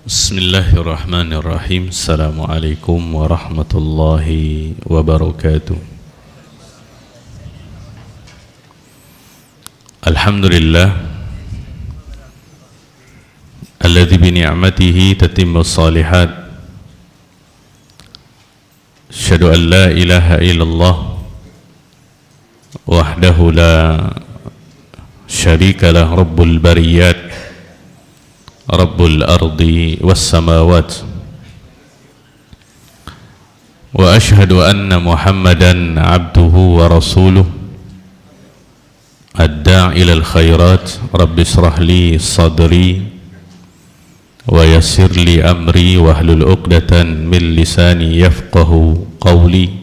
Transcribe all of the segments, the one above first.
Bismillahirrahmanirrahim. Assalamualaikum warahmatullahi wabarakatuh. Alhamdulillah alladzi bi ni'matihi tatimmu shalihat. Asyhadu an la ilaha illallah wahdahu la syarika lah, rabbul bariyat, Rabbul ardi was samawat, wa ashhadu anna Muhammadan abduhu wa rasuluh adda'i ilal khairat. Rabbi israh li sadri wa yassir li amri wahlul 'uqdatan min lisani yafqahu qawli.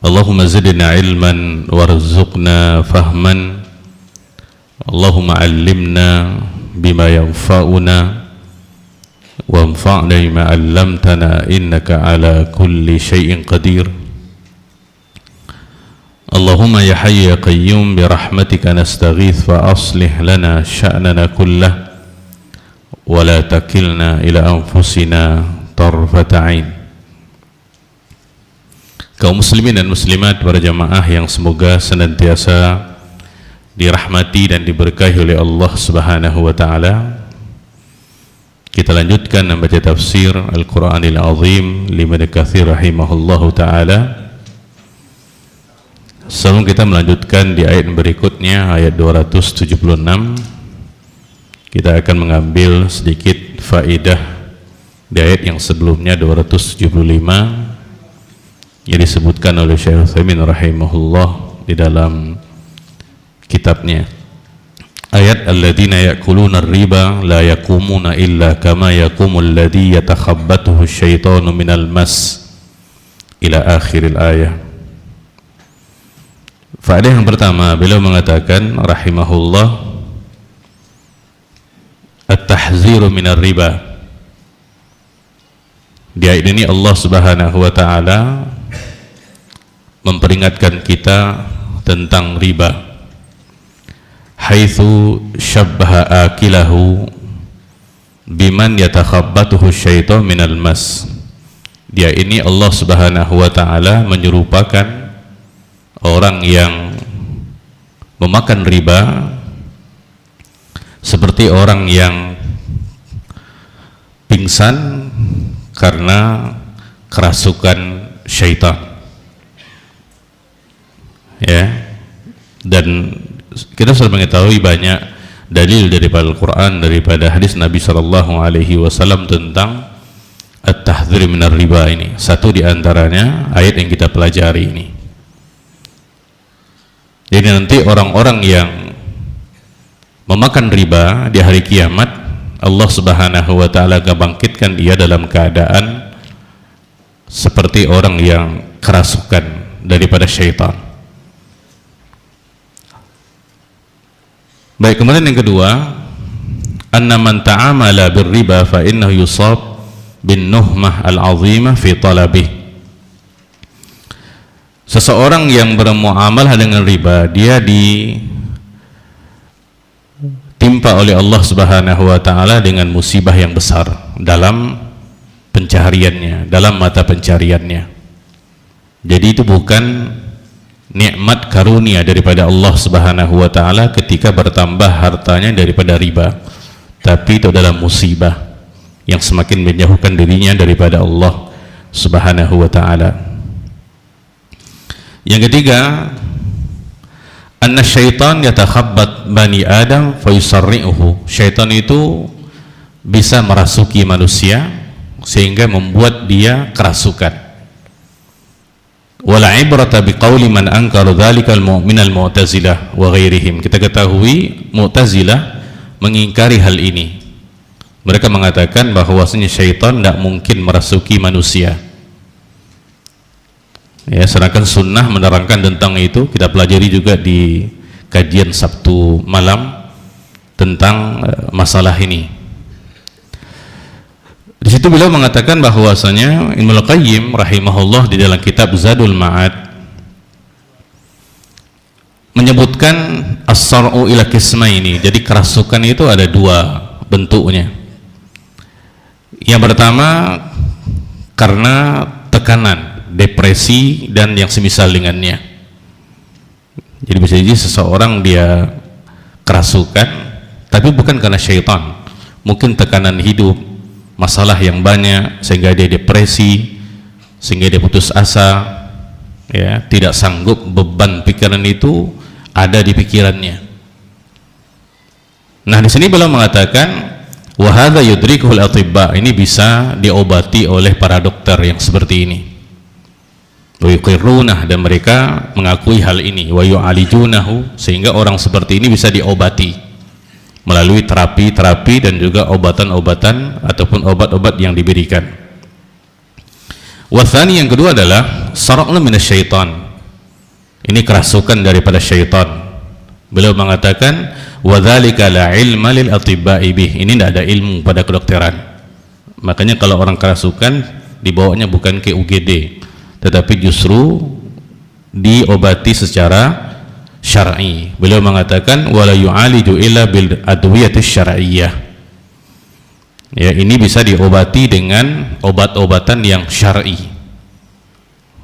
Allahumma zidna ilman warzuqna fahman. Allahumma allimna bima yanfa'una wanfa'na bima 'allamtana innaka ala kulli syai'in qadir. Allahumma ya hayy ya qayyum bi rahmatika nastaghith fa aslih lana sya'nana kullah wa la takilna ila anfusina tarfata 'ain. Kaum muslimin dan muslimat, para jamaah yang semoga senantiasa dirahmati dan diberkahi oleh Allah Subhanahu wa taala. Kita lanjutkan membaca tafsir Al-Qur'anil Azim li Ibnu Katsir rahimahullahu taala. Sebelum kita melanjutkan di ayat berikutnya, ayat 276, kita akan mengambil sedikit faedah di ayat yang sebelumnya 275 yang disebutkan oleh Syekh Utsaimin rahimahullah di dalam kitabnya. Ayat alladzina ya'kuluna ar-riba la yaqumuna illa kama yaqumul ladzi yatakhabbathu asyaitanu minal mas ila akhiril ayah. Faedah yang pertama, beliau mengatakan rahimahullah, at-tahziru minar riba. Di ayat ini Allah Subhanahu wa taala memperingatkan kita tentang riba. Haitsu syabbaha akilahu biman yatakhabbathu syaitan minal mas. Dia ini Allah Subhanahu wa taala menyerupakan orang yang memakan riba seperti orang yang pingsan karena kerasukan syaitan. Ya. Dan kita sudah mengetahui banyak dalil daripada Al-Quran, daripada hadis Nabi SAW tentang at-tahdzir minar riba ini. Satu di antaranya ayat yang kita pelajari ini. Jadi nanti orang-orang yang memakan riba di hari kiamat, Allah Subhanahu wa taala akan bangkitkan dia dalam keadaan seperti orang yang kerasukan daripada syaitan. Baik, kemudian yang kedua, anna man ta'amala birriba fa innahu yusab bin nuhmah al-'azimah fi talabih. Seseorang yang bermuamalah dengan riba, dia ditimpa oleh Allah Subhanahu wa taala dengan musibah yang besar dalam pencahariannya, dalam mata pencariannya. Jadi itu bukan nikmat karunia daripada Allah Subhanahu wa taala ketika bertambah hartanya daripada riba, tapi itu adalah musibah yang semakin menjauhkan dirinya daripada Allah Subhanahu wa taala. Yang ketiga, anna syaitan yatakhabbat bani Adam fa yusarri'uhu. Syaitan itu bisa merasuki manusia sehingga membuat dia kerasukan. Wala ibrata biqauli man ankaru dzalikal minal mu'tazilah wa ghairihim. Kita ketahui Mu'tazilah mengingkari hal ini. Mereka mengatakan bahwasanya syaitan tidak mungkin merasuki manusia. Ya, sedangkan sunnah menerangkan tentang itu. Kita pelajari juga di kajian Sabtu malam tentang masalah ini. Di situ beliau mengatakan bahwasanya Ibnu Qayyim rahimahullah di dalam kitab Zadul Ma'ad menyebutkan as-sar'u ila qismaini. Jadi kerasukan itu ada dua bentuknya. Yang pertama karena tekanan, depresi dan yang semisal dengannya. Jadi bisa jadi seseorang dia kerasukan, tapi bukan karena syaitan, mungkin tekanan hidup, masalah yang banyak sehingga dia depresi, sehingga dia putus asa, ya, tidak sanggup, beban pikiran itu ada di pikirannya. Nah, di sini beliau mengatakan wa hadza yudrikuhul atibba, ini bisa diobati oleh para dokter yang seperti ini. Wa yuqirrunah, dan mereka mengakui hal ini, wa yu'alijunahu, sehingga orang seperti ini bisa diobati melalui terapi-terapi dan juga obatan-obatan ataupun obat-obat yang diberikan. Wa tsani, yang kedua adalah sar'un minasyaitan, ini kerasukan daripada syaitan. Beliau mengatakan wa dzalika la ilma lil atibba'i bih, ini tidak ada ilmu pada kedokteran. Makanya kalau orang kerasukan dibawanya bukan ke UGD, tetapi justru diobati secara syar'i. Beliau mengatakan wala yu'aliju illa bil adwiyatis syar'iyyah, ya, ini bisa diobati dengan obat-obatan yang syar'i,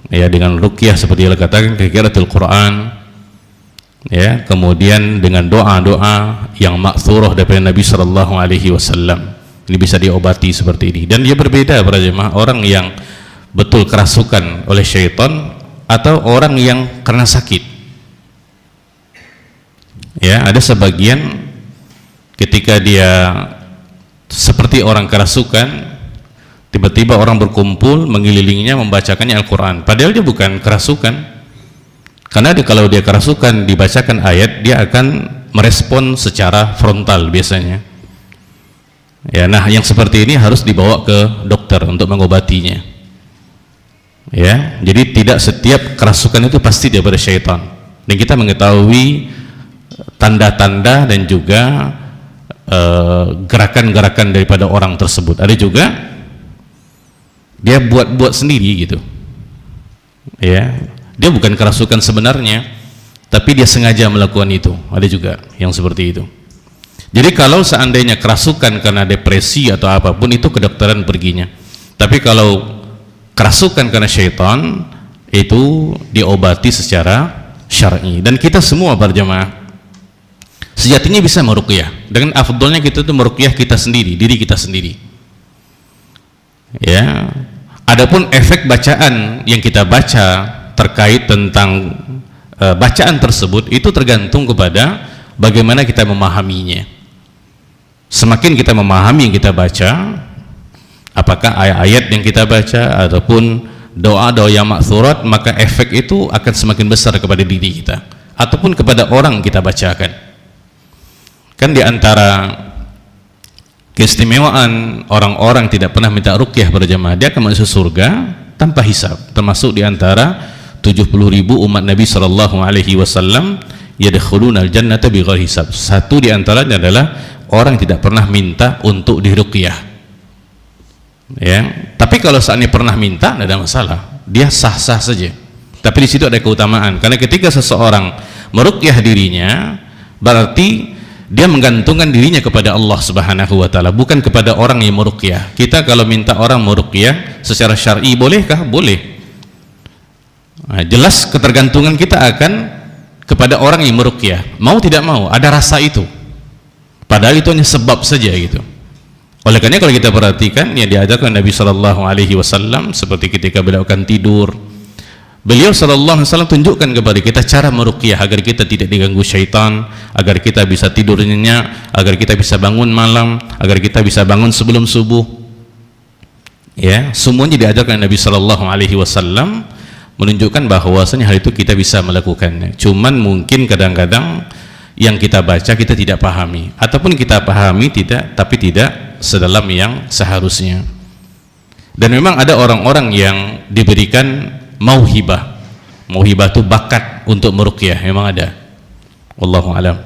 ya, dengan ruqyah seperti yang katakan qiraatul Quran, ya, kemudian dengan doa-doa yang ma'thurah daripada Nabi sallallahu alaihi wasallam. Ini bisa diobati seperti ini. Dan dia berbeda para jemaah, orang yang betul kerasukan oleh syaitan atau orang yang karena sakit. Ya, ada sebagian ketika dia seperti orang kerasukan, tiba-tiba orang berkumpul mengelilinginya membacakannya Al-Quran, padahal dia bukan kerasukan. Karena kalau dia kerasukan dibacakan ayat, dia akan merespon secara frontal biasanya. Ya, nah yang seperti ini harus dibawa ke dokter untuk mengobatinya. Ya, jadi tidak setiap kerasukan itu pasti daripada syaitan. Dan kita mengetahui tanda-tanda dan juga gerakan-gerakan daripada orang tersebut. Ada juga dia buat-buat sendiri gitu. Ya, dia bukan kerasukan sebenarnya, tapi dia sengaja melakukan itu. Ada juga yang seperti itu. Jadi kalau seandainya kerasukan karena depresi atau apapun, itu kedokteran perginya. Tapi kalau kerasukan karena syaitan, itu diobati secara syar'i. Dan kita semua berjamaah sejatinya bisa meruqyah. Dengan afdolnya kita itu meruqyah kita sendiri, diri kita sendiri. Ya. Adapun efek bacaan yang kita baca terkait tentang bacaan tersebut, itu tergantung kepada bagaimana kita memahaminya. Semakin kita memahami yang kita baca, apakah ayat-ayat yang kita baca ataupun doa-doa yang ma'thurat, maka efek itu akan semakin besar kepada diri kita ataupun kepada orang yang kita bacakan. Kan di antara keistimewaan orang-orang tidak pernah minta ruqyah berjamaah, dia akan masuk surga tanpa hisab. Termasuk di antara 70.000 umat Nabi sallallahu alaihi wasallam yadkhulunal jannata bighairi hisab. Satu di antaranya adalah orang yang tidak pernah minta untuk diruqyah. Ya, tapi kalau saatnya pernah minta tidak ada masalah, dia sah-sah saja. Tapi di situ ada keutamaan, karena ketika seseorang meruqyah dirinya, berarti dia menggantungkan dirinya kepada Allah Subhanahu wa taala, bukan kepada orang yang meruqyah. Kita kalau minta orang meruqyah secara syar'i bolehkah? Boleh. Nah, jelas ketergantungan kita akan kepada orang yang meruqyah. Mau tidak mau, ada rasa itu. Padahal itu hanya sebab saja gitu. Oleh karena kalau kita perhatikan, yang diajarkan Nabi sallallahu alaihi wasallam seperti ketika beliau akan tidur, beliau sallallahu alaihi wasallam tunjukkan kepada kita cara meruqyah agar kita tidak diganggu syaitan, agar kita bisa tidur nyenyak, agar kita bisa bangun malam, agar kita bisa bangun sebelum subuh. Ya, semuanya diajarkan Nabi sallallahu alaihi wasallam, menunjukkan bahwasanya hal itu kita bisa melakukannya. Cuman mungkin kadang-kadang yang kita baca kita tidak pahami, ataupun kita pahami tidak, tapi tidak sedalam yang seharusnya. Dan memang ada orang-orang yang diberikan mauhibah. Mauhibah itu bakat untuk meruqyah, memang ada. Wallahu alam.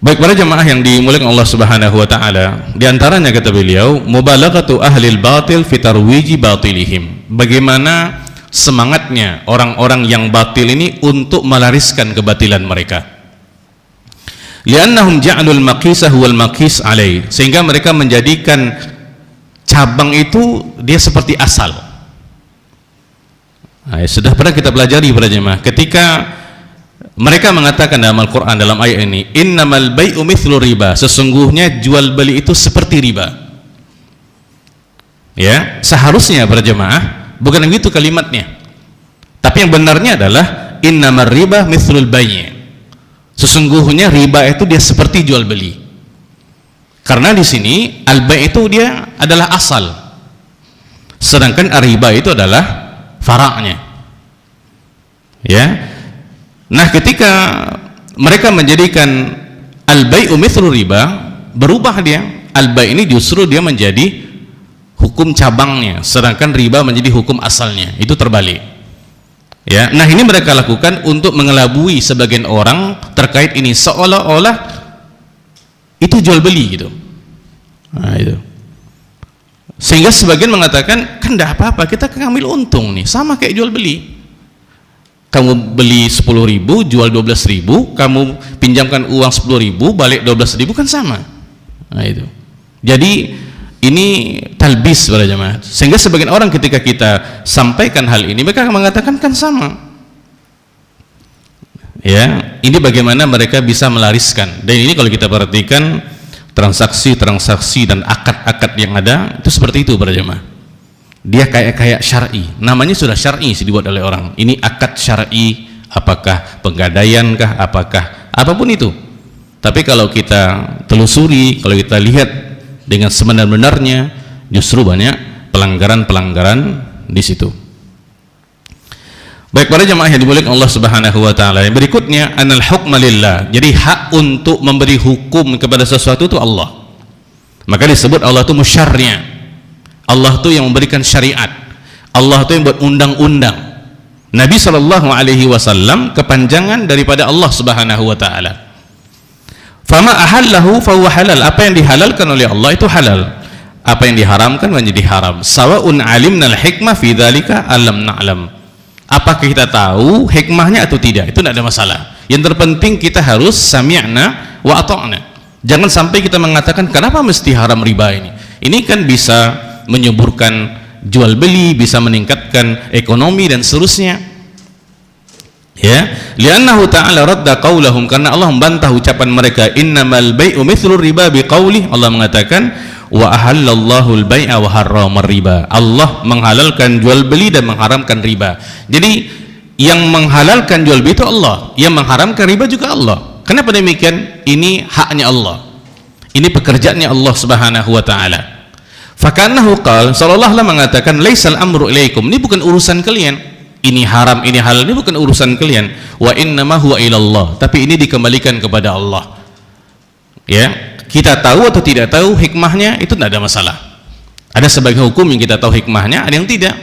Baik para jemaah yang dimuliakan Allah Subhanahu wa taala, di antaranya kata beliau, mubalaghatu ahlil batil fi tarwiji batilihim. Bagaimana semangatnya orang-orang yang batil ini untuk melariskan kebatilan mereka. li'annahum ja'alul maqisah wal maqis alai, sehingga mereka menjadikan cabang itu dia seperti asal. Nah, sudah pernah kita pelajari para jemaah ketika mereka mengatakan dalam Al-Quran dalam ayat ini, innamal bai'u mithlu riba, sesungguhnya jual beli itu seperti riba. Ya, seharusnya para jemaah bukan begitu kalimatnya, tapi yang benarnya adalah innamar riba mithlul bai', sesungguhnya riba itu dia seperti jual beli, karena di sini al-bai' itu dia adalah asal, sedangkan riba itu adalah fara'nya. Ya, nah ketika mereka menjadikan al-bai'u mithlu riba, berubah dia, al-bai' ini justru dia menjadi hukum cabangnya, sedangkan riba menjadi hukum asalnya, itu terbalik. Ya, nah ini mereka lakukan untuk mengelabui sebagian orang terkait ini, seolah-olah itu jual beli gitu. Nah, itu. Sehingga sebagian mengatakan, kan tidak apa-apa, kita ngambil untung nih, sama kayak jual beli. Kamu beli 10.000, jual 12.000, kamu pinjamkan uang 10.000, balik 12.000, kan sama. Nah itu. Jadi ini talbis para jemaah, sehingga sebagian orang ketika kita sampaikan hal ini mereka mengatakan kan sama. Ya, ini bagaimana mereka bisa melariskan. Dan ini kalau kita perhatikan transaksi-transaksi dan akad-akad yang ada itu seperti itu para jemaah. Dia kayak syar'i, namanya sudah syar'i dibuat oleh orang. Ini akad syar'i, apakah penggadaian kah, apakah apapun itu. Tapi kalau kita telusuri, kalau kita lihat dengan sebenar-benarnya, justru banyak pelanggaran-pelanggaran di situ. Baik para jemaah yang dimuliakan Allah Subhanahu wa taala, yang berikutnya anal hukma lillah. Jadi hak untuk memberi hukum kepada sesuatu itu Allah. Maka disebut Allah itu musyarri'. Allah itu yang memberikan syariat. Allah itu yang buat undang-undang. Nabi sallallahu alaihi wasallam kepanjangan daripada Allah Subhanahu wa taala. Fama ahallahu fahuwa halal, apa yang dihalalkan oleh Allah itu halal, apa yang diharamkan menjadi haram. Sawaun alimnal hikmah fi dzalika alam na'lam, apakah kita tahu hikmahnya atau tidak, itu tidak ada masalah. Yang terpenting kita harus sami'na wa ata'na. Jangan sampai kita mengatakan kenapa mesti haram riba ini. Ini kan bisa menyuburkan jual beli, bisa meningkatkan ekonomi dan seterusnya. Ya, li'annahu ta'ala radda qaulahum, karena Allah membantah ucapan mereka, innamal bai'u mithlu riba biqaulih. Allah mengatakan wa ahallallahu al-bai'a wa harrama riba. Allah menghalalkan jual beli dan mengharamkan riba. Jadi yang menghalalkan jual beli itu Allah, yang mengharamkan riba juga Allah. Kenapa demikian? Ini haknya Allah, ini pekerjaannya Allah Subhanahu wa taala. Fakannahu qala, sallallahu alaihi mengatakan, laisal amru ilaikum, ini bukan urusan kalian. Ini haram, ini halal, ini bukan urusan kalian. Wa innama huwa ilallah, tapi ini dikembalikan kepada Allah. Ya, kita tahu atau tidak tahu hikmahnya itu tidak ada masalah. Ada sebagian hukum yang kita tahu hikmahnya, ada yang tidak.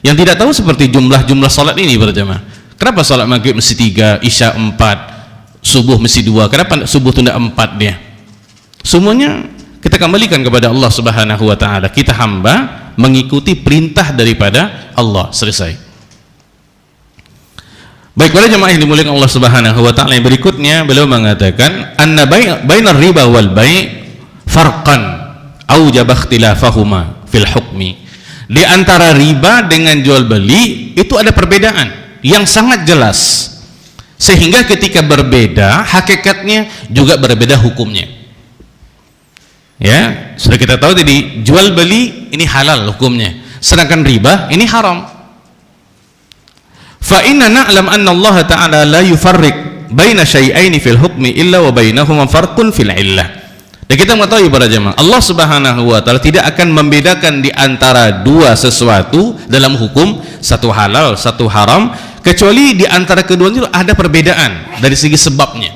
Yang tidak tahu seperti jumlah salat ini berjamaah. Kenapa salat maghrib mesti 3, isya 4, subuh mesti 2? Kenapa subuh itu tidak 4 dia? Semuanya kita kembalikan kepada Allah Subhanahu wa taala. Kita hamba mengikuti perintah daripada Allah, selesai. Baik para jemaah yang dimuliakan Allah Subhanahu wa taala, yang berikutnya beliau mengatakan anna bainar riba wal bai' farqan aujaba ikhtilafahuma fil hukmi. Di antara riba dengan jual beli itu ada perbedaan yang sangat jelas, sehingga ketika berbeda hakikatnya juga berbeda hukumnya. Ya, sudah kita tahu tadi jual beli ini halal hukumnya, sedangkan riba ini haram. Fa inna na'lam anna Allah ta'ala la yufarriq baina syai'aini fil hukmi illa wa bainahuma farqun fil illah. Dan kita mengetahui para jemaah, Allah Subhanahu wa taala tidak akan membedakan di antara dua sesuatu dalam hukum, satu halal, satu haram, kecuali di antara keduanya ada perbedaan dari segi sebabnya.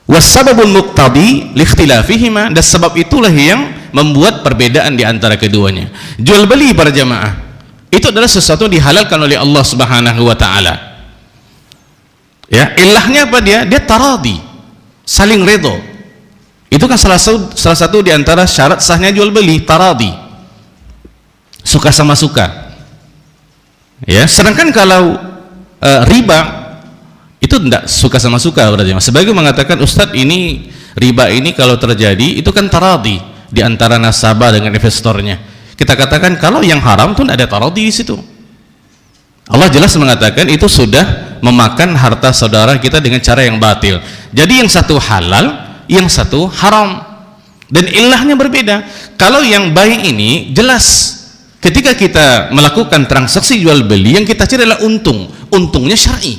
Wasababul muqtadi liikhtilafihima, dan sebab itulah yang membuat perbedaan di antara keduanya. Jual beli para jemaah itu adalah sesuatu yang dihalalkan oleh Allah Subhanahu wa taala. Ya, ilahnya apa dia? Dia taradi, saling redho. Itu kan salah satu di antara syarat sahnya jual beli, taradi. Suka sama suka. Ya, sedangkan kalau riba Itu tidak suka sama suka berarti. Sebagai mengatakan, Ustadz, ini riba ini kalau terjadi itu kan taradi di antara nasabah dengan investornya. Kita katakan kalau yang haram itu tidak ada taradi di situ. Allah jelas mengatakan itu sudah memakan harta saudara kita dengan cara yang batil. Jadi yang satu halal, yang satu haram, dan ilahnya berbeda. Kalau yang baik ini jelas, ketika kita melakukan transaksi jual beli yang kita cari adalah untung, untungnya syar'i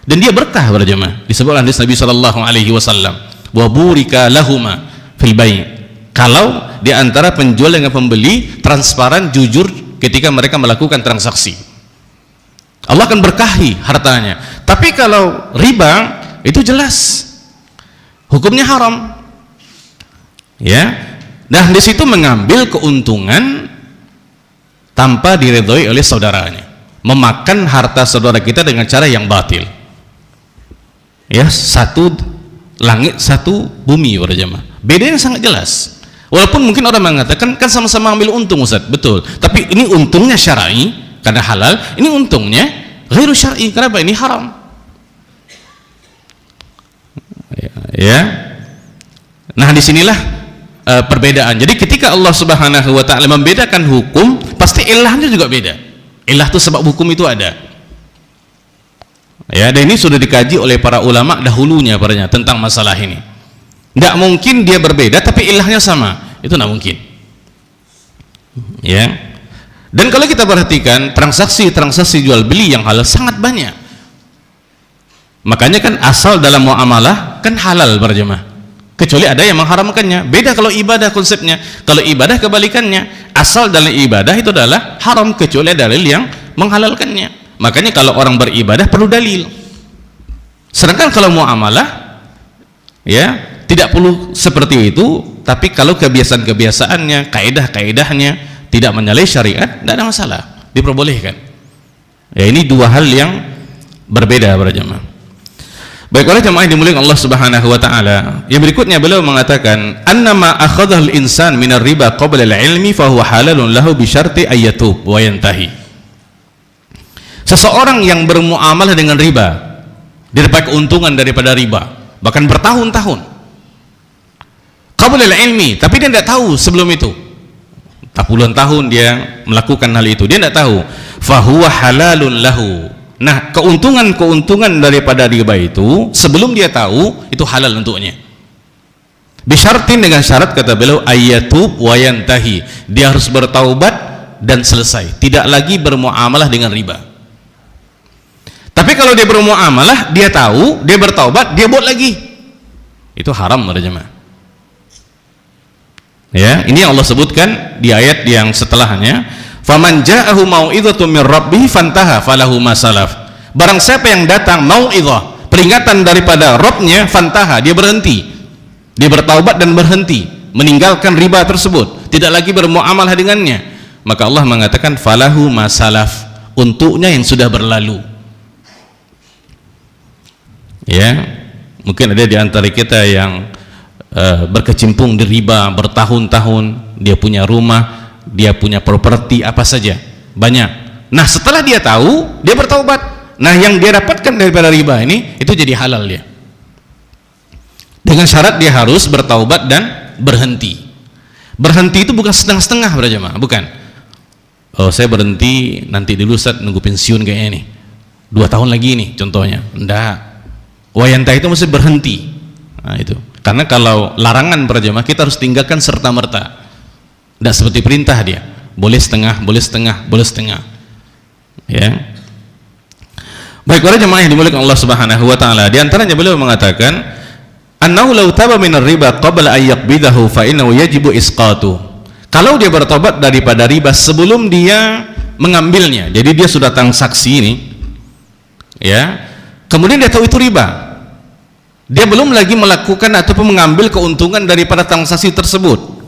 dan dia berkah berjamaah. Disebut hadis Nabi sallallahu alaihi wasallam, wa burika lahuma fil bai'. Kalau di antara penjual dengan pembeli transparan, jujur ketika mereka melakukan transaksi, Allah akan berkahi hartanya. Tapi kalau riba itu jelas hukumnya haram. Ya. Nah, di situ mengambil keuntungan tanpa diridhoi oleh saudaranya. Memakan harta saudara kita dengan cara yang batil. Ya, satu langit, satu bumi berjamaah. Bedanya sangat jelas. Walaupun mungkin orang mengatakan kan sama-sama ambil untung, Ustaz. Betul. Tapi ini untungnya syar'i karena halal, ini untungnya ghairu syar'i, kenapa? Ini haram. Ya. Nah, disinilah perbedaan. Jadi ketika Allah Subhanahu wa ta'ala membedakan hukum, pasti ilahnya juga beda. Ilah itu sebab hukum itu ada. Ya, dan ini sudah dikaji oleh para ulama dahulunya tentang masalah ini. Tidak mungkin dia berbeda tapi ilahnya sama. Itu tidak mungkin. Ya. Dan kalau kita perhatikan transaksi jual beli yang halal sangat banyak. Makanya kan asal dalam muamalah kan halal berjamaah. Kecuali ada yang mengharamkannya. Beda kalau ibadah konsepnya. Kalau ibadah kebalikannya, asal dalam ibadah itu adalah haram kecuali ada dalil yang menghalalkannya. Makanya kalau orang beribadah perlu dalil. Sedangkan kalau muamalah, ya tidak perlu seperti itu. Tapi kalau kebiasaan-kebiasaannya, kaidah-kaidahnya tidak menyalahi syariat, tidak ada masalah, diperbolehkan. Ya, ini dua hal yang berbeda berjamaah. Baik, oleh jemaah yang dimuliakan Allah Subhanahu wa taala, yang berikutnya beliau mengatakan, annama akhadhal insan minar riba qabla al-ilmi fa huwa halalun lahu bi syarti ayyatub wa yantahi. Seseorang yang bermuamalah dengan riba, dia dapat keuntungan daripada riba, bahkan bertahun-tahun. Qabla al-ilmi, tapi dia tidak tahu sebelum itu. Puluhan tahun dia melakukan hal itu, dia tidak tahu. Fa huwa halalun lahu. Nah, keuntungan daripada riba itu sebelum dia tahu itu halal untuknya. Bisyartin, dengan syarat kata beliau, ayyatub wa yantahi. Dia harus bertaubat dan selesai, tidak lagi bermuamalah dengan riba. Tapi kalau dia bermuamalah, dia tahu, dia bertaubat, dia buat lagi, itu haram berjamaah. Ya, ini yang Allah sebutkan di ayat yang setelahnya, faman ja'ahu mau'izatun min rabbih fantaha falahu ma salaf. Barang siapa yang datang mau'izah, peringatan daripada Rabbnya, fantaha, dia berhenti, dia bertaubat dan berhenti, meninggalkan riba tersebut, tidak lagi bermuamalah dengannya, maka Allah mengatakan falahu ma salaf, untuknya yang sudah berlalu. Ya, mungkin ada di antara kita yang berkecimpung di riba bertahun-tahun, dia punya rumah, dia punya properti apa saja, banyak. Nah, setelah dia tahu, dia bertaubat. Nah, yang dia dapatkan daripada riba ini itu jadi halal dia. Dengan syarat dia harus bertaubat dan berhenti. Berhenti itu bukan setengah-setengah berjamaah, bukan. Oh, saya berhenti nanti dulu Ustaz, nunggu pensiun kayaknya nih. 2 tahun lagi nih contohnya. Enggak. Wayantah itu mesti berhenti. Nah, itu. Karena kalau larangan berjamaah kita harus tinggalkan serta-merta. Tidak seperti perintah dia, boleh setengah, boleh setengah, boleh setengah. Ya. Baik, para jemaah yang dimuliakan Allah Subhanahu wa taala, di antaranya beliau mengatakan, annahu law taba minar riba qabla an yaqbidahu fa innahu yajibu isqatu. Kalau dia bertobat daripada riba sebelum dia mengambilnya, jadi dia sudah transaksi ini, ya, kemudian dia tahu itu riba, dia belum lagi melakukan ataupun mengambil keuntungan daripada transaksi tersebut,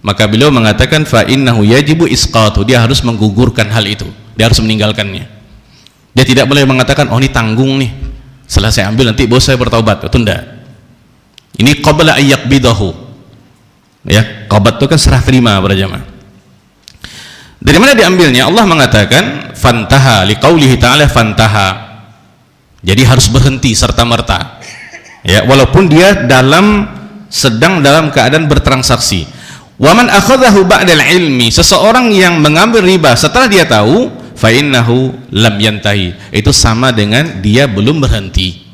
maka beliau mengatakan fa innahu yajibu isqatu, dia harus menggugurkan hal itu, dia harus meninggalkannya. Dia tidak boleh mengatakan, oh ini tanggung nih, setelah saya ambil nanti bos saya bertaubat. Itu enggak. Ini qabla ayyaqbidahu. Ya, qabat itu kan serah terima para jemaah. Dari mana diambilnya? Allah mengatakan fantaha, liqaulihi ta'ala fantaha. Jadi harus berhenti serta-merta. Ya, walaupun dia sedang dalam keadaan bertransaksi. Wa man akhadhahu ba'dal ilmi, seseorang yang mengambil riba setelah dia tahu, fa innahu lam yantahi, itu sama dengan dia belum berhenti.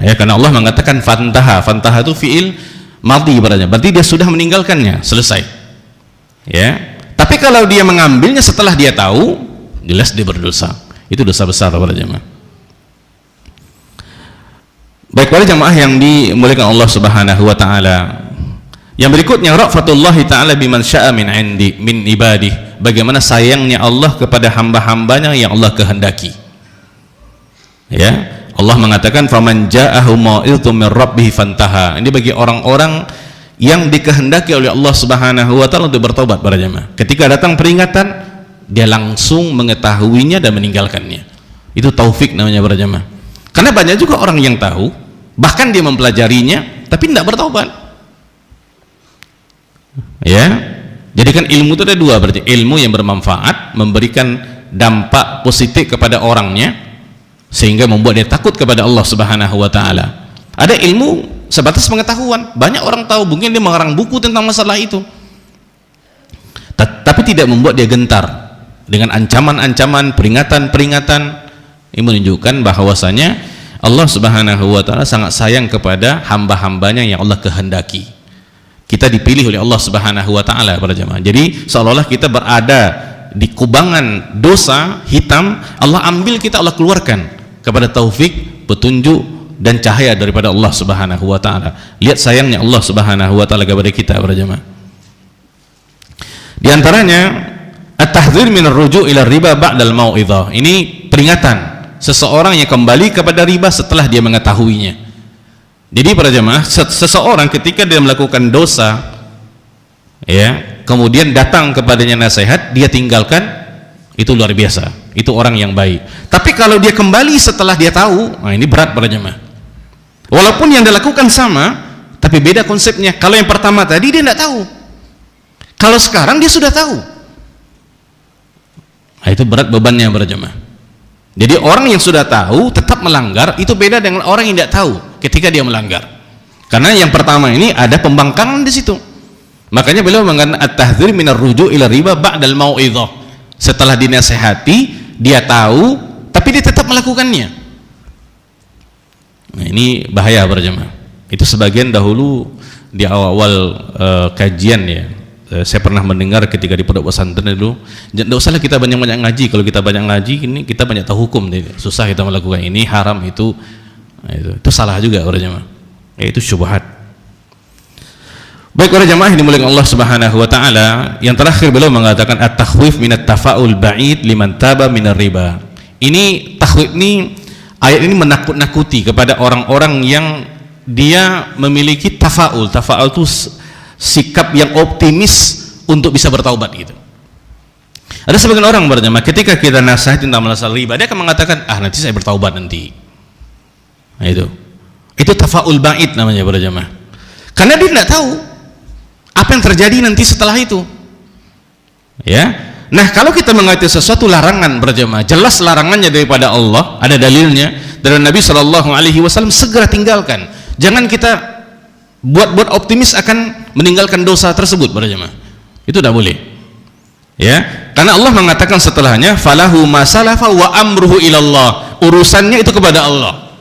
Ya, karena Allah mengatakan fantaha itu fiil madhi, berarti dia sudah meninggalkannya, selesai. Ya, tapi kalau dia mengambilnya setelah dia tahu, jelas dia berdosa. Itu dosa besar para jemaah. Baik para jemaah yang dimuliakan Allah Subhanahu wa taala, yang berikutnya ra'fatullahi ta'ala biman sya'a min ibadih, bagaimana sayangnya Allah kepada hamba-hambanya yang Allah kehendaki. Ya, Allah mengatakan faman ja'ahu mau'izatun min rabbih fantaha. Ini bagi orang-orang yang dikehendaki oleh Allah Subhanahu wa taala untuk bertobat para jemaah. Ketika datang peringatan, dia langsung mengetahuinya dan meninggalkannya. Itu taufik namanya para jemaah. Karena banyak juga orang yang tahu, bahkan dia mempelajarinya tapi tidak bertobat. Ya, jadi kan ilmu itu ada dua, berarti ilmu yang bermanfaat, memberikan dampak positif kepada orangnya sehingga membuat dia takut kepada Allah Subhanahu wa taala. Ada ilmu sebatas pengetahuan, banyak orang tahu, mungkin dia mengarang buku tentang masalah itu, tapi tidak membuat dia gentar dengan ancaman-ancaman, peringatan-peringatan. Ini menunjukkan bahwasanya Allah Subhanahu wa taala sangat sayang kepada hamba-hambanya yang Allah kehendaki. Kita dipilih oleh Allah Subhanahu wa taala para jemaah. Jadi seolah-olah kita berada di kubangan dosa hitam, Allah ambil kita, Allah keluarkan kepada taufik, petunjuk dan cahaya daripada Allah Subhanahu wa taala. Lihat sayangnya Allah Subhanahu wa taala kepada kita para jemaah. Di antaranya at-tahdzir min ar-ruju' ila riba ba'dal mau'izah. Ini peringatan seseorang yang kembali kepada riba setelah dia mengetahuinya. Jadi para jemaah, seseorang ketika dia melakukan dosa, ya, kemudian datang kepadanya nasihat, dia tinggalkan, itu luar biasa. Itu orang yang baik. Tapi kalau dia kembali setelah dia tahu, nah ini berat para jemaah. Walaupun yang dilakukan sama, tapi beda konsepnya. Kalau yang pertama tadi dia tidak tahu. Kalau sekarang dia sudah tahu. Nah, itu berat bebannya para jemaah. Jadi orang yang sudah tahu tetap melanggar, itu beda dengan orang yang tidak tahu ketika dia melanggar. Karena yang pertama ini ada pembangkangan di situ. Makanya beliau mengatakan at-tahdzir minar ruju' ila riba ba'dal mau'izah. Setelah dinasihati, dia tahu tapi dia tetap melakukannya. Nah, ini bahaya para jemaah. Itu sebagian dahulu di awal-awal kajian ya. Saya pernah mendengar ketika di pondok pesantren dulu, tidak usahlah kita banyak-banyak ngaji. Kalau kita banyak ngaji, ini kita banyak tahu hukum, susah kita melakukan ini, haram itu salah juga para jemaah. Itu syubhat. Baik para jemaah yang dimuliakan Allah Subhanahu wa taala, yang terakhir beliau mengatakan at-takhwif minat tafa'ul ba'id liman taba minar riba. Ini takhwif, ini ayat ini menakut-nakuti kepada orang-orang yang dia memiliki tafa'ul. Tafa'ul itu sikap yang optimis untuk bisa bertaubat gitu. Ada sebagian orang berjamaah ketika kita nasihat tentang masalah riba, dia akan mengatakan, nanti saya bertaubat nanti. Nah, itu tafaul ba'id namanya berjamaah. Karena dia tidak tahu apa yang terjadi nanti setelah itu. Ya. Nah, kalau kita mengerti sesuatu larangan berjamaah, jelas larangannya daripada Allah, ada dalilnya dari Nabi Shallallahu alaihi wasallam, segera tinggalkan. Jangan kita buat optimis akan meninggalkan dosa tersebut berjamaah. Itu tidak boleh. Ya, karena Allah mengatakan setelahnya falahu ma salafa wa amruhu ilallah. Urusannya itu kepada Allah.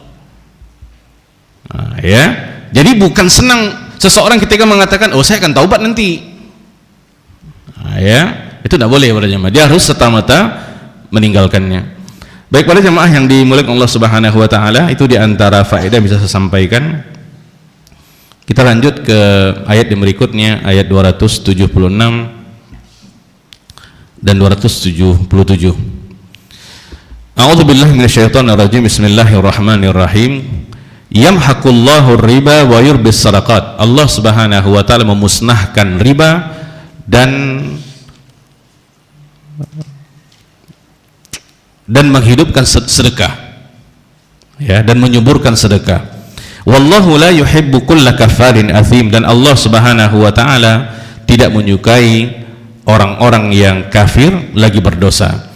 Nah, ya. Jadi bukan senang seseorang ketika mengatakan, saya akan taubat nanti. Nah, ya, itu tidak boleh berjamaah. Dia harus serta-merta meninggalkannya. Baik para jamaah yang dimuliakan Allah Subhanahu wa taala, itu di antara faedah bisa saya sampaikan. Kita lanjut ke ayat yang berikutnya, ayat 276 dan 277. A'udzubillahi minasyaitonirrajim. Bismillahirrahmanirrahim. Yamhaqullahu riba wa yurbis sadaqat. Allah Subhanahu wa taala memusnahkan riba dan menghidupkan sedekah. Ya, dan menyuburkan sedekah. Wallahu la yuhibbu kulla kafarin athim. Dan Allah Subhanahu wa taala tidak menyukai orang-orang yang kafir lagi berdosa.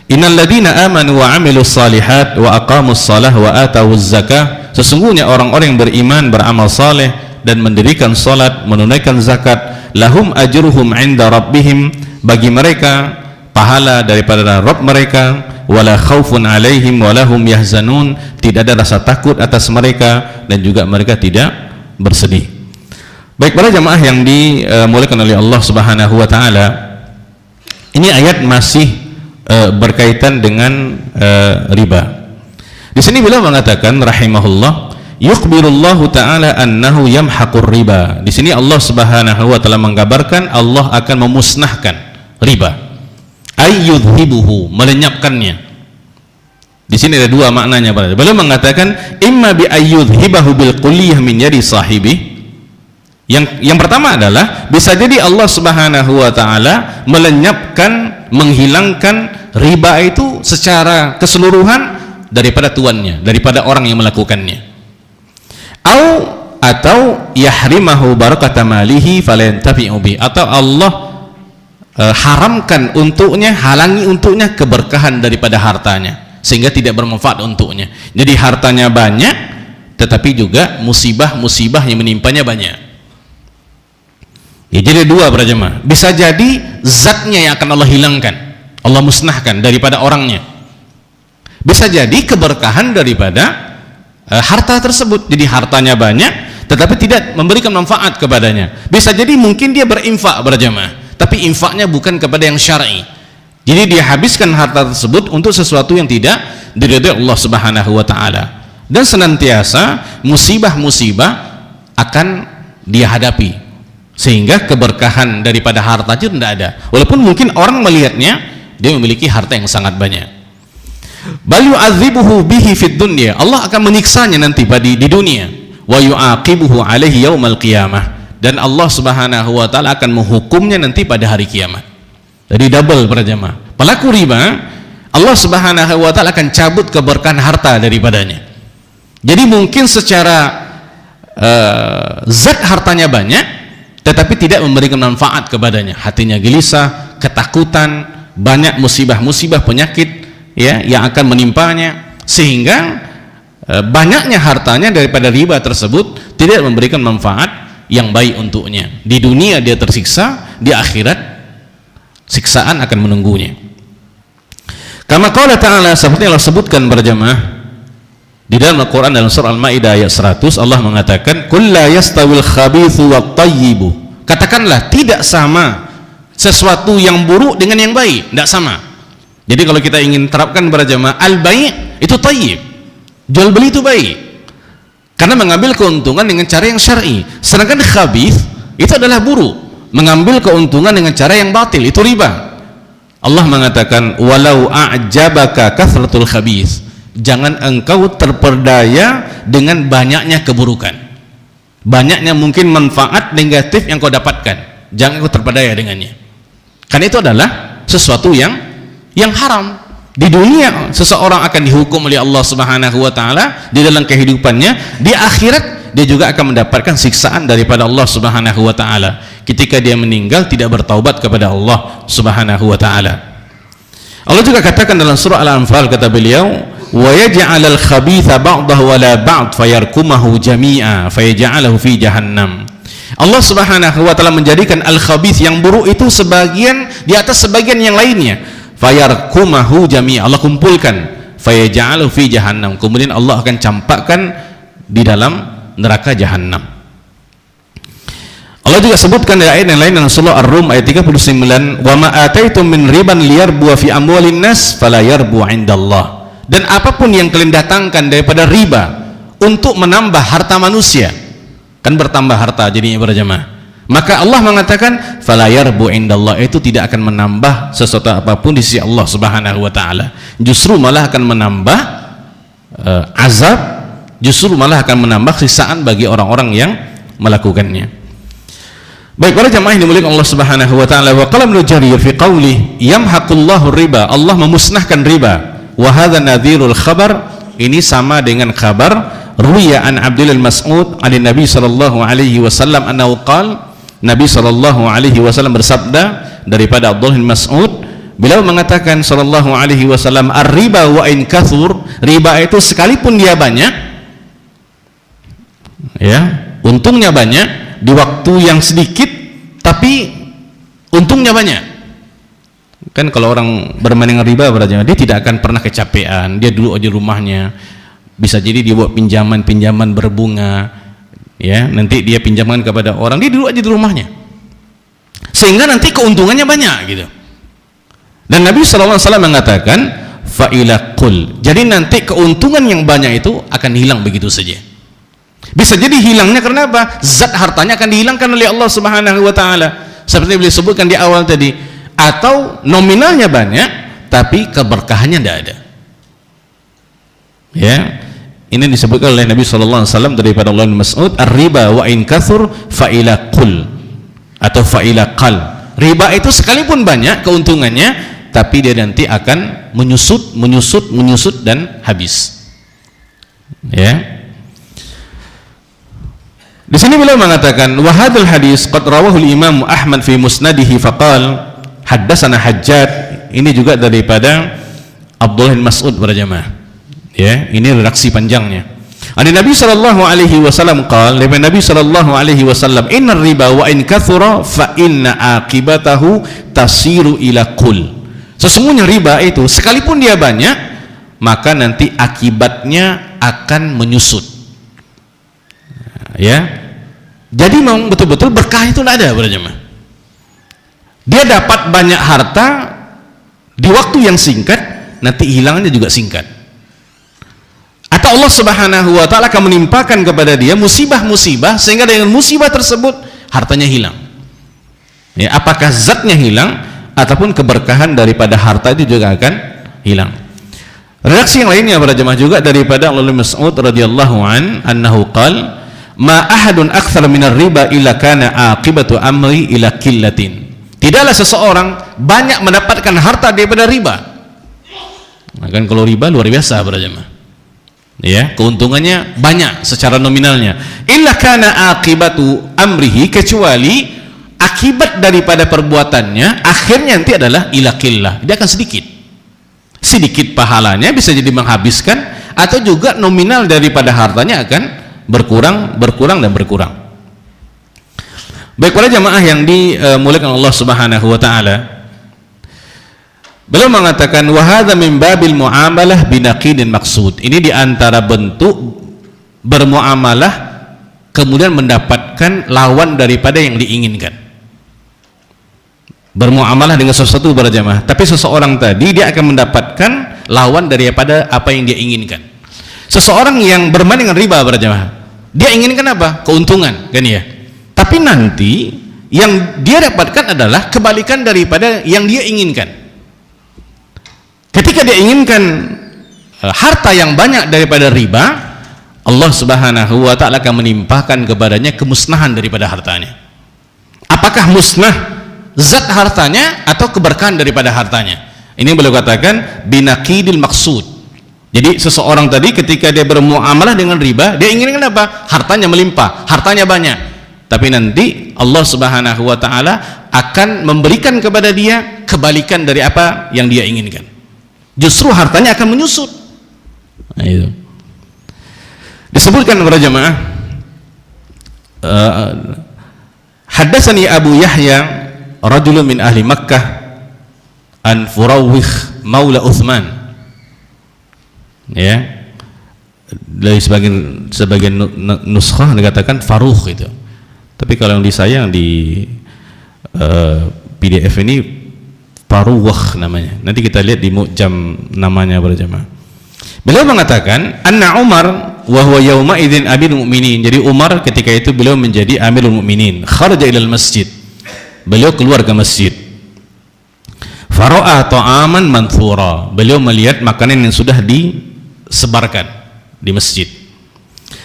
Innal ladzina amanu wa 'amilus shalihat wa aqamus shalah wa atawuz zakah, sesungguhnya orang-orang yang beriman, beramal saleh dan mendirikan salat, menunaikan zakat, lahum ajruhum 'inda rabbihim, bagi mereka pahala daripada Rabb mereka, wala khaufun 'alaihim wa lahum yahzanun, tidak ada rasa takut atas mereka dan juga mereka tidak bersedih. Baik para jamaah yang dimuliakan oleh Allah Subhanahu wa taala, ini ayat masih berkaitan dengan riba. Di sini beliau mengatakan rahimahullah, yukhbirullahu ta'ala annahu yamhaqur riba. Di sini Allah Subhanahu wa taala mengkabarkan Allah akan memusnahkan riba. Ayyudhibuhu, melenyapkannya. Di sini ada dua maknanya. Beliau mengatakan imma bi ayyudhibahu bil kulliyah min yadi sahibi. Yang pertama adalah bisa jadi Allah Subhanahu wa taala melenyapkan, menghilangkan riba itu secara keseluruhan daripada tuannya, daripada orang yang melakukannya. Atau yahrimahu barakata malihi falantafi'u bi, atau Allah haramkan untuknya, halangi untuknya keberkahan daripada hartanya sehingga tidak bermanfaat untuknya. Jadi hartanya banyak tetapi juga musibah-musibah yang menimpanya banyak. Ya, jadi dua para jemaah. Bisa jadi zatnya yang akan Allah hilangkan, Allah musnahkan daripada orangnya. Bisa jadi keberkahan daripada harta tersebut. Jadi hartanya banyak tetapi tidak memberikan manfaat kepadanya. Bisa jadi mungkin dia berinfak para jemaah, tapi infaknya bukan kepada yang syar'i. Jadi dia habiskan harta tersebut untuk sesuatu yang tidak diridhai Allah Subhanahu wa taala. Dan senantiasa musibah-musibah akan dia hadapi, sehingga keberkahan daripada harta itu tidak ada, walaupun mungkin orang melihatnya dia memiliki harta yang sangat banyak. Bal yu'adzibuhu bihi fid dunya, Allah akan menyiksanya nanti di dunia, wa yu'aqibuhu alaihi yaumal qiyamah, dan Allah Subhanahu wa taala akan menghukumnya nanti pada hari kiamat. Jadi double para jemaah. Pelaku riba, Allah Subhanahu wa taala akan cabut keberkahan harta daripadanya. Jadi mungkin secara zat hartanya banyak tetapi tidak memberikan manfaat kepadanya, hatinya gelisah, ketakutan, banyak musibah-musibah, penyakit ya yang akan menimpanya, sehingga banyaknya hartanya daripada riba tersebut tidak memberikan manfaat yang baik untuknya. Di dunia dia tersiksa, di akhirat siksaan akan menunggunya. Kama qala ta'ala, seperti Allah sebutkan para jemaah di dalam Al-Quran, dalam surah Al-Ma'idah ayat 100, Allah mengatakan qul la yastawil khabithu wat thayyibu, katakanlah tidak sama sesuatu yang buruk dengan yang baik, tidak sama. Jadi kalau kita ingin terapkan para jemaah, al-bai' itu thayyib, jual beli itu baik karena mengambil keuntungan dengan cara yang syar'i, sedangkan khabith itu adalah buruk, mengambil keuntungan dengan cara yang batil, itu riba. Allah mengatakan walau a'jabaka kathratul khabith, jangan engkau terperdaya dengan banyaknya keburukan, banyaknya mungkin manfaat negatif yang kau dapatkan, jangan kau terperdaya dengannya, karena itu adalah sesuatu yang haram. Di dunia seseorang akan dihukum oleh Allah Subhanahu wa taala di dalam kehidupannya, di akhirat dia juga akan mendapatkan siksaan daripada Allah Subhanahu wa taala ketika dia meninggal tidak bertaubat kepada Allah Subhanahu wa taala. Allah juga katakan dalam surah Al-Anfal, kata beliau, wa yaj'alal khabitha ba'dahu wala ba'd fayarkumahu jami'a fayaj'alahu fi jahannam. Allah Subhanahu wa taala menjadikan al-khabith yang buruk itu sebagian di atas sebagian yang lainnya, fayarkumahu jami'a, Allah kumpulkan, fayaj'alahu fi jahannam, kemudian Allah akan campakkan di dalam neraka jahannam. Allah juga sebutkan di ayat yang lain dalam surah Ar-Rum ayat 39, wa ma ataitum min riban liyarbu fi amwalin nas fala yarbu 'indallah, dan apapun yang kalian datangkan daripada riba untuk menambah harta manusia, kan bertambah harta jadinya para jemaah, maka Allah mengatakan fala yarbu 'indallah, itu tidak akan menambah sesuatu apapun di sisi Allah Subhanahu wa taala, justru malah akan menambah azab, justru malah akan menambah siksaan bagi orang-orang yang melakukannya. Baik para jemaah yang dimuliakan Allah Subhanahu wa taala, wa qala Ibnu Jarir fi qouli yamhaqullahu riba, Allah memusnahkan riba, wa hadza nadhirul khabar, ini sama dengan kabar ruya an Abdullah Mas'ud an Nabi sallallahu alaihi wasallam annahu qala, Nabi sallallahu alaihi wasallam bersabda daripada Abdullah Mas'ud, beliau mengatakan sallallahu alaihi wasallam, ar-riba wa in kathur, riba itu sekalipun dia banyak, ya, untungnya banyak di waktu yang sedikit, tapi untungnya banyak. Kan kalau orang bermain dengan riba berarti dia tidak akan pernah kecapean, dia duduk aja rumahnya, bisa jadi dia buat pinjaman berbunga, ya, nanti dia pinjamkan kepada orang, dia duduk aja di rumahnya, sehingga nanti keuntungannya banyak gitu. Dan Nabi SAW mengatakan fa'ila qul, jadi nanti keuntungan yang banyak itu akan hilang begitu saja. Bisa jadi hilangnya karena apa? Zat hartanya akan dihilangkan oleh Allah Subhanahu wa taala, seperti yang disebutkan di awal tadi, atau nominalnya banyak tapi keberkahannya tidak ada. Ya, ini disebutkan oleh Nabi SAW daripada Allah Mas'ud, ar-riba wa in kathur fa'ila qul atau fa'ila qal. Riba itu sekalipun banyak keuntungannya, tapi dia nanti akan menyusut dan habis. Ya. Di sini beliau mengatakan wa hadzal hadis qad rawahu al-Imam Ahmad fi musnadihi faqal haddatsana Hajjaj. Ini juga daripada Abdullah bin Mas'ud berjamaah. Ya, ini redaksi panjangnya. Ada Nabi sallallahu alaihi wasallam qala, Nabi sallallahu alaihi wasallam, innar riba wa in kathura fa inna aqibatahu tasiru ila qul. Sesungguhnya riba itu sekalipun dia banyak, maka nanti akibatnya akan menyusut. Ya, jadi memang betul-betul berkah itu tidak ada berjamaah. Dia dapat banyak harta di waktu yang singkat, nanti hilangnya juga singkat. Atau Allah Subhanahu wa taala akan menimpakan kepada dia musibah-musibah sehingga dengan musibah tersebut hartanya hilang. Ya, apakah zatnya hilang ataupun keberkahan daripada harta itu juga akan hilang. Redaksi yang lainnya para jemaah juga daripada Abdullah bin Mas'ud radhiyallahu anhu qala ma ahadun akthar minar riba illa kana aqibatu amri ila qillatin. Tidaklah seseorang banyak mendapatkan harta daripada riba. Nah, kan kalau riba luar biasa para jemaah. Ya, keuntungannya banyak secara nominalnya. Illa kana aqibatu amrihi, kecuali akibat daripada perbuatannya akhirnya nanti adalah ila qillah. Dia akan sedikit pahalanya, bisa jadi menghabiskan, atau juga nominal daripada hartanya akan berkurang dan berkurang. Baik para jamaah yang dimuliakan Allah Subhanahu wa taala, beliau mengatakan wa hadza min babil muamalah binaqidin maqsud. Ini di antara bentuk bermuamalah kemudian mendapatkan lawan daripada yang diinginkan. Bermuamalah dengan sesuatu para jamaah, tapi seseorang tadi dia akan mendapatkan lawan daripada apa yang dia inginkan. Seseorang yang bermain dengan riba para jamaah, dia inginkan apa? Keuntungan, kan ya? Tapi nanti yang dia dapatkan adalah kebalikan daripada yang dia inginkan. Ketika dia inginkan harta yang banyak daripada riba, Allah Subhanahu wa taala akan menimpakan kepadanya kemusnahan daripada hartanya. Apakah musnah zat hartanya atau keberkahan daripada hartanya? Ini beliau katakan binaqidil maksud. Jadi seseorang tadi ketika dia bermuamalah dengan riba, dia inginkan apa? Hartanya melimpah, hartanya banyak. Tapi nanti Allah Subhanahu wa taala akan memberikan kepada dia kebalikan dari apa yang dia inginkan. Justru hartanya akan menyusut. Nah, itu disebutkan para jemaah, haddatsani Abu Yahya rajulun min ahli Makkah an Furawih maula Uthman. Ya, dari sebagian nuskhah dikatakan Faruh itu, tapi kalau yang di saya yang di PDF ini Faruwah namanya. Nanti kita lihat di mu'jam namanya berjamaah. Beliau mengatakan anna Umar wa huwa yauma idzin amirul mukminin. Jadi Umar ketika itu beliau menjadi amirul mukminin, kharaja ilal masjid. Beliau keluar ke masjid. Fara'a ta'aman manthura. Beliau melihat makanan yang sudah disebarkan di masjid.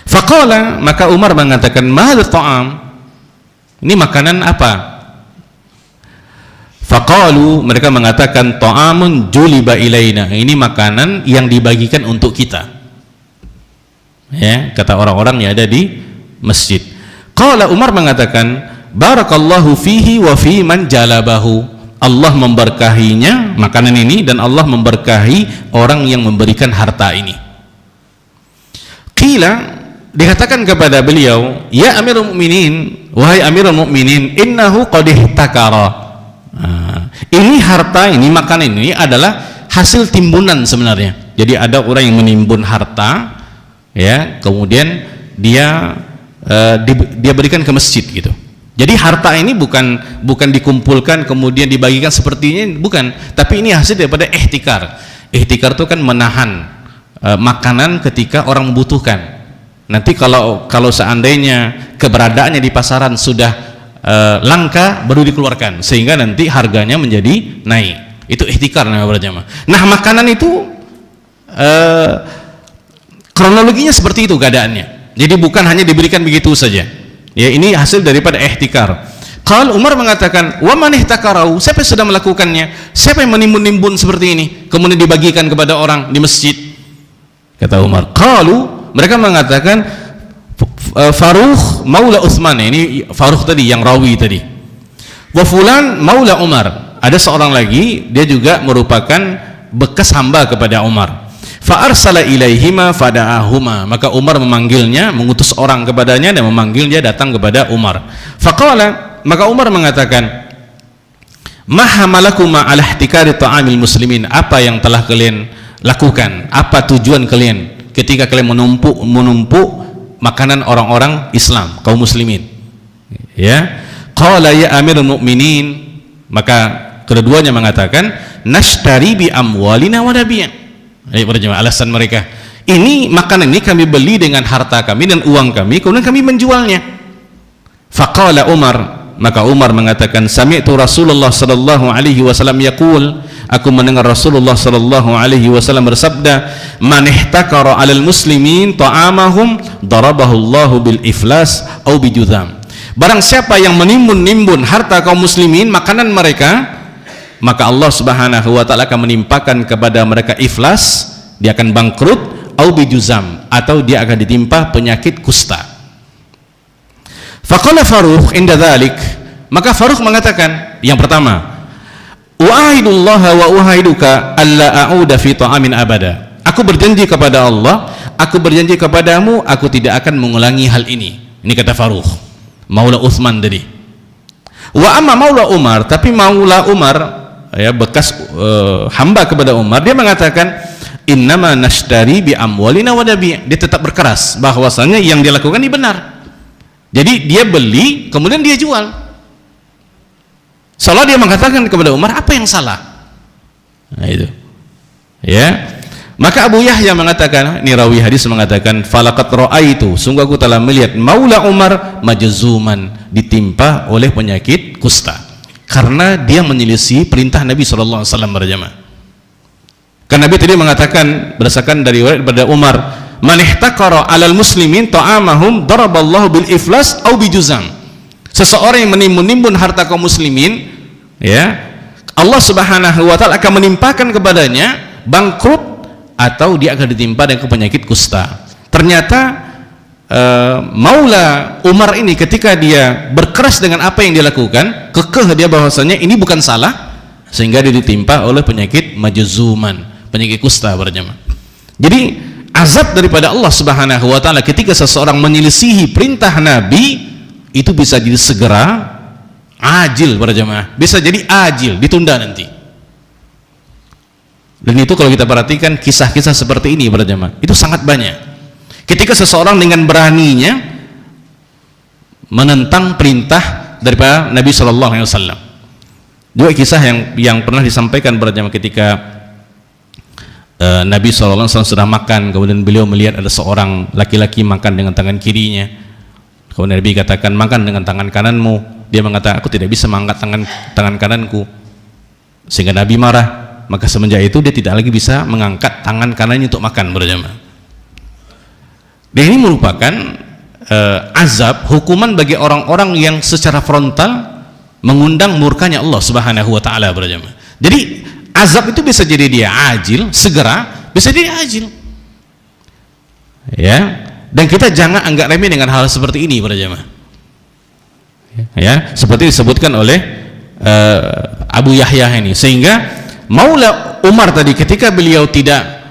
Faqala, maka Umar mengatakan, "Ma hadha ta'am?" Ini makanan apa? Faqalu, mereka mengatakan, ta'amun juliba ilaina. Ini makanan yang dibagikan untuk kita. Ya, kata orang-orang yang ada di masjid. Qala, Umar mengatakan, barakallahu fihi wa fi man jalabahu. Allah memberkahinya makanan ini, dan Allah memberkahi orang yang memberikan harta ini. Qila, dikatakan kepada beliau, ya Amirul Mukminin, wahai Amirul Mukminin, innahu qad ihtakara. Ini harta ini, makanan ini adalah hasil timbunan sebenarnya. Jadi ada orang yang menimbun harta, ya, kemudian dia berikan ke masjid gitu. Jadi harta ini bukan dikumpulkan kemudian dibagikan seperti ini, bukan, tapi ini hasil daripada ihtikar. Ihtikar itu kan menahan makanan ketika orang membutuhkan. Nanti kalau seandainya keberadaannya di pasaran sudah langka, baru dikeluarkan sehingga nanti harganya menjadi naik. Itu ihtikar namanya berjamaah. Nah, makanan itu kronologinya seperti itu keadaannya. Jadi bukan hanya diberikan begitu saja. Ya, ini hasil daripada ihtikar. Kalau Umar mengatakan, wa man ihtakarau, siapa yang sudah melakukannya? Siapa yang menimbun-nimbun seperti ini kemudian dibagikan kepada orang di masjid? Kata Umar. Qalu, mereka mengatakan Farukh Maula Utsman. Ini Farukh tadi yang rawi tadi. Wa fulan Maula Umar. Ada seorang lagi, dia juga merupakan bekas hamba kepada Umar. Fa arsala ilaihima fada'ahuma, maka Umar memanggilnya, mengutus orang kepadanya dan memanggil dia datang kepada Umar. Faqala, maka Umar mengatakan, ma hamalakuma ala ihtikari ta'amil muslimin, apa yang telah kalian lakukan, apa tujuan kalian ketika kalian menumpuk makanan orang-orang Islam, kaum muslimin? Ya, qala ya Amirul Mukminin, maka keduanya mengatakan, nashtari bi amwalina wa nabiy. Alasan mereka, ini makanan ini kami beli dengan harta kami dan uang kami, kemudian kami menjualnya. Faqala Umar, maka Umar mengatakan, sami'tu Rasulullah sallallahu alaihi wasallam yaqul, aku mendengar Rasulullah sallallahu alaihi wasallam bersabda, man ihtakara 'alal muslimin ta'amahum darabahu Allahu bil iflas au bijuzam. Barang siapa yang menimbun-nimbun harta kaum muslimin, makanan mereka, maka Allah Subhanahu wa taala akan menimpakan kepada mereka iflas, dia akan bangkrut, au bijuzam, atau dia akan ditimpa penyakit kusta. Faqala Farukh inda dzalik, maka Farukh mengatakan, yang pertama, wa'aidullaha wa u'aiduka alla a'uda fi ta'amin abada. Aku berjanji kepada Allah, aku berjanji kepadamu, aku tidak akan mengulangi hal ini. Ini kata Farukh, Maula Utsman tadi. Wa amma Maula Umar, tapi Maula Umar, ya, bekas hamba kepada Umar, dia mengatakan, innama nashtari bi amwalina wa nabi'. Dia tetap berkeras bahwasanya yang dia lakukan ini benar. Jadi dia beli kemudian dia jual. Seolah dia mengatakan kepada Umar, apa yang salah? Nah itu. Ya. Maka Abu Yahya mengatakan, ini rawi hadis mengatakan, falaqad ra'aitu, sungguh aku telah melihat Maula Umar majzuman, ditimpa oleh penyakit kusta, karena dia menyelisih perintah Nabi SAW berjamaah. Karena Nabi tadi mengatakan, berdasarkan dari riwayat pada Umar, man ihtakara 'alal muslimin ta'amahum daraballahu bil iflas au bijuzam. Seseorang yang menimbun-nimbun harta kaum muslimin, ya, Allah Subhanahu wa taala akan menimpakan kepadanya bangkrut, atau dia akan ditimpa dengan penyakit kusta. Ternyata Maula Umar ini ketika dia berkeras dengan apa yang dia lakukan, kekeh dia bahwasanya ini bukan salah, sehingga dia ditimpa oleh penyakit majzuman, penyakit kusta berjamaah. Jadi azab daripada Allah Subhanahu wa taala ketika seseorang menyelisihi perintah Nabi, itu bisa jadi segera ajil berjamaah, bisa jadi ajil, ditunda nanti. Dan itu kalau kita perhatikan kisah-kisah seperti ini berjamaah, itu sangat banyak. Ketika seseorang dengan beraninya menentang perintah daripada Nabi Shallallahu Alaihi Wasallam. Dua kisah yang pernah disampaikan berjamaah ketika Nabi Shallallahu Alaihi Wasallam sedang makan, kemudian beliau melihat ada seorang laki-laki makan dengan tangan kirinya. Kemudian Nabi katakan, makan dengan tangan kananmu. Dia mengatakan, aku tidak bisa mengangkat tangan kananku. Sehingga Nabi marah. Maka semenjak itu dia tidak lagi bisa mengangkat tangan kanannya untuk makan berjamaah. Dan ini merupakan azab, hukuman bagi orang-orang yang secara frontal mengundang murkanya Allah Subhanahu wa taala berjamaah. Jadi azab itu bisa jadi dia ajil, segera, bisa jadi ajil. Ya, dan kita jangan anggap remeh dengan hal seperti ini berjamaah. Ya, seperti disebutkan oleh Abu Yahya ini, sehingga Maula Umar tadi ketika beliau tidak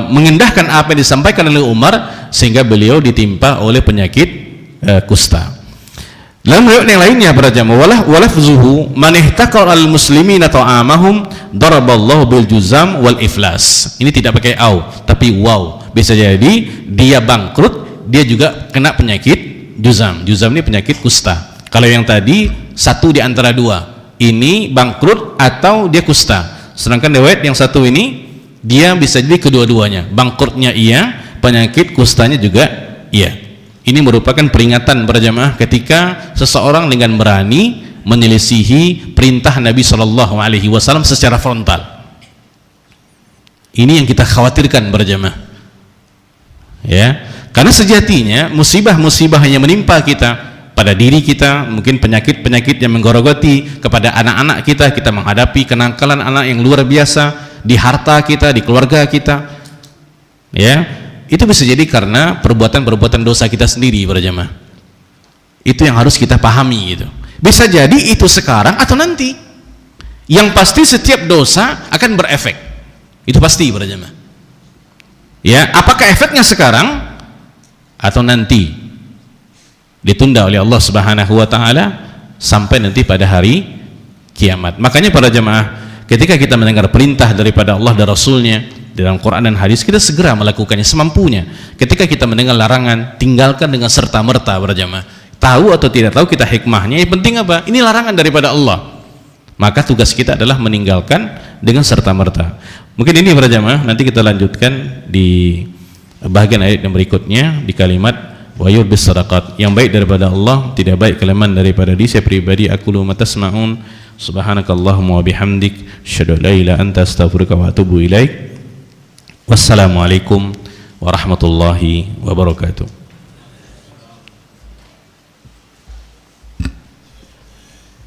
mengendahkan apa yang disampaikan oleh Umar, sehingga beliau ditimpa oleh penyakit kusta. Dalam riwayat yang lainnya para jamaah, walafzuhu man ihtaqara al-muslimina ta'amahum daraballahu bil juzam wal iflas. Ini tidak pakai au tapi waw. Bisa jadi dia bangkrut, dia juga kena penyakit juzam. Juzam ini penyakit kusta. Kalau yang tadi satu di antara dua, ini bangkrut atau dia kusta. Sedangkan riwayat yang satu ini dia bisa jadi kedua-duanya, bangkrutnya iya, penyakit kustanya juga iya. Ini merupakan peringatan para jamaah ketika seseorang dengan berani menyelisihi perintah Nabi SAW secara frontal. Ini yang kita khawatirkan para jamaah, ya, karena sejatinya musibah-musibah yang menimpa kita pada diri kita, mungkin penyakit-penyakit yang menggorogoti kepada anak-anak kita, kita menghadapi kenakalan anak yang luar biasa di harta kita, di keluarga kita, ya, itu bisa jadi karena perbuatan-perbuatan dosa kita sendiri para jamaah. Itu yang harus kita pahami gitu. Bisa jadi itu sekarang atau nanti. Yang pasti setiap dosa akan berefek. Itu pasti para jamaah. Ya, apakah efeknya sekarang atau nanti? Ditunda oleh Allah Subhanahu wa taala sampai nanti pada hari kiamat. Makanya para jamaah, ketika kita mendengar perintah daripada Allah dan Rasulnya dalam Quran dan hadis, kita segera melakukannya semampunya. Ketika kita mendengar larangan, tinggalkan dengan serta-merta para jamaah. Tahu atau tidak tahu kita hikmahnya, yang penting apa? Ini larangan daripada Allah. Maka tugas kita adalah meninggalkan dengan serta-merta. Mungkin ini para jamaah, nanti kita lanjutkan di bagian ayat yang berikutnya di kalimat wa yurbis sadaqat. Yang baik daripada Allah, tidak baik kelemahan daripada diri. Saya pribadi aqulu ma tasma'un, subhanakallahumma wa bihamdik, asyhadu an la ilaha illa anta, astaghfiruka wa atubu ilaik. Wassalamualaikum warahmatullahi wabarakatuh.